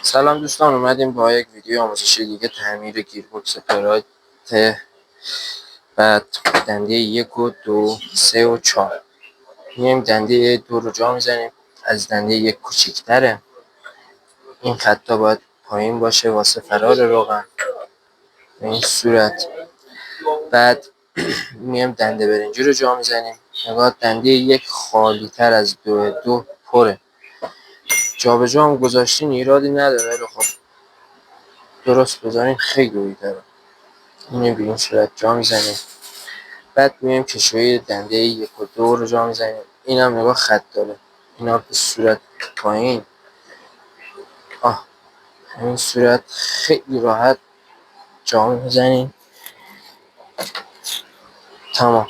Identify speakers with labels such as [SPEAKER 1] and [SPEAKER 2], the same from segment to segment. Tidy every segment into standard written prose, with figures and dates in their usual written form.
[SPEAKER 1] سلام دوستان، اومدیم با یک ویدیو آموزشی دیگه تعمیر گیربکس پراید. بعد دنده 1 و 2 3 و 4 میایم دنده 2 رو جا میزنیم. از دنده 1 کوچیک‌تره. این خطا باید پایین باشه واسه فرار روغن به این صورت. بعد میایم دنده برنجی رو جا میزنیم. نگاه، دنده 1 خالی تر از 2 پره. جابجا هم گذاشتین ایرادی نداره، ولی خب درست بذارین خیلی بهتره. اینو به این صورت جا میزنیم. بعد میایم کشوی دنده 1 و 2 رو جا میزنیم. این هم نگاه خط داره، اینا به صورت پایین. این صورت خیلی راحت جا میزنیم. تمام.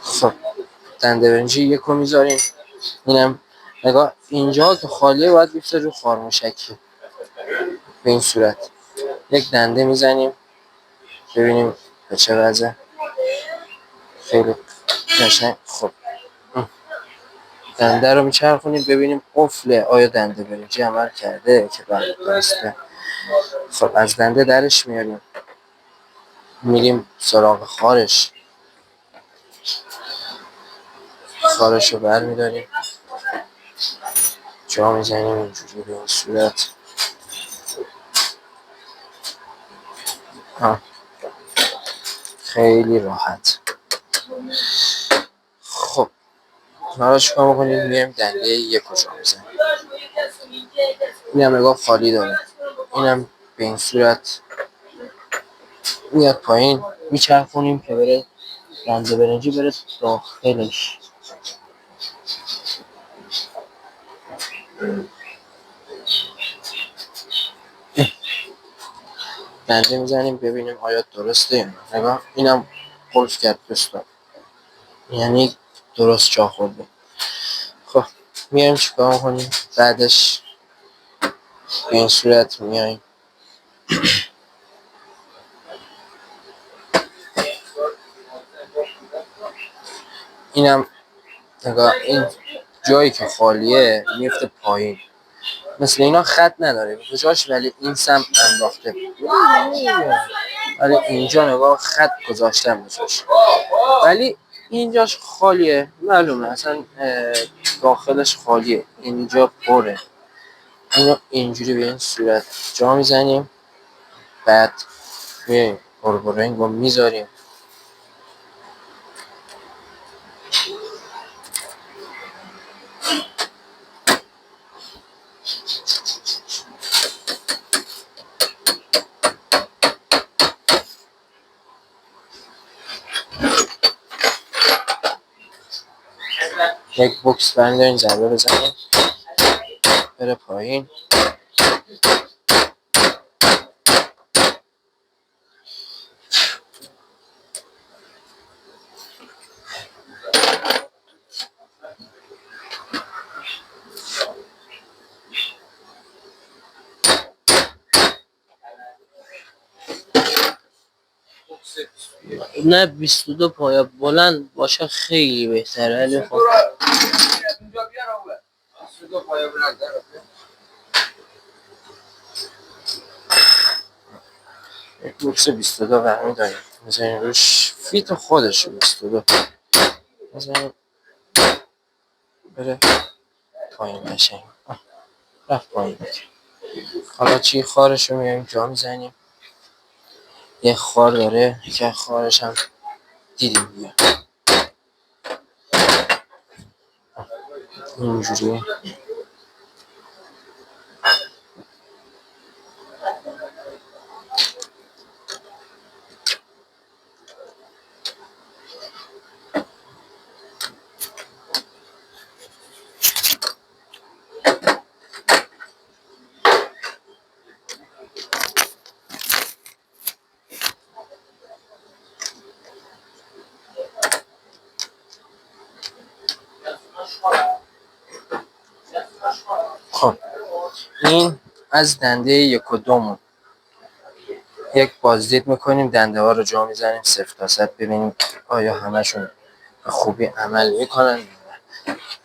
[SPEAKER 1] خب دنده برنجی 1 رو میذاریم. اینم نگاه اینجا که خالیه باید بیفته رو خارموشکی به این صورت. یک دنده میزنیم ببینیم به چه وضعه. خیلی قشنگ. خب دنده رو میچرخونیم ببینیم قفله آیا دنده برنجی عمل کرده که بله درسته. خب از دنده درش میاریم، میریم سراغ خارش. خارش رو بر میداریم جا میزنیم اینجوری به این صورت. خیلی راحت. خب حالا چیکار میکنیم؟ میایم دنده 1 رو جا میزنیم. اینم نگاه خالی داره. اینم به این صورت میاد پایین، میچرخونیم که بره دنده برنجی بره داخلش. دنده میزنیم ببینیم آیا درسته یا نه. نگاه اینم قلف کرد دوستان، یعنی درست جا خورده. خب میایم چیکار میکنیم بعدش؟ به این صورت میایم اینم نگاه این جایی که خالیه میفته پایین. مثل اینا خط نداره کجاش، ولی این سمت انداخته، ولی اینجا نگاه خط گذاشتم بزاش، ولی اینجاش خالیه. معلومه اصلا داخلش خالیه، اینجا پره. اینو اینجوری به این صورت جا میزنیم. بعد میایم پرپرنگ رو میذاریم. یک بوکس بنداریم ضربه بزنیم بره پایین. نه 22 پایه بلند باشه خیلی بهتره، ولی خب یک بوکس 22 برمی داریم میزنیم روش فیت خودش 22 میزنیم بره پایین بشیم. رفت پایین. حالا چی خارش رو میایم جا میزنیم. یه خار داره که خارش هم دیدیم بیا اینجوری. خب این از دنده 1 و 2 یک بازدید میکنیم. دنده ها رو جا میزنیم 0 تا 100 ببینیم آیا همشون به خوبی عمل میکنن.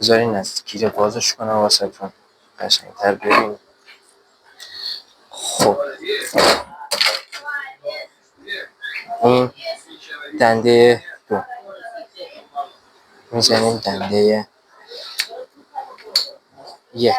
[SPEAKER 1] بذارین از گیره بازش کنم واسه تون. قشنگتر ببینیم. خب این دنده 2 میزنیم دنده 1.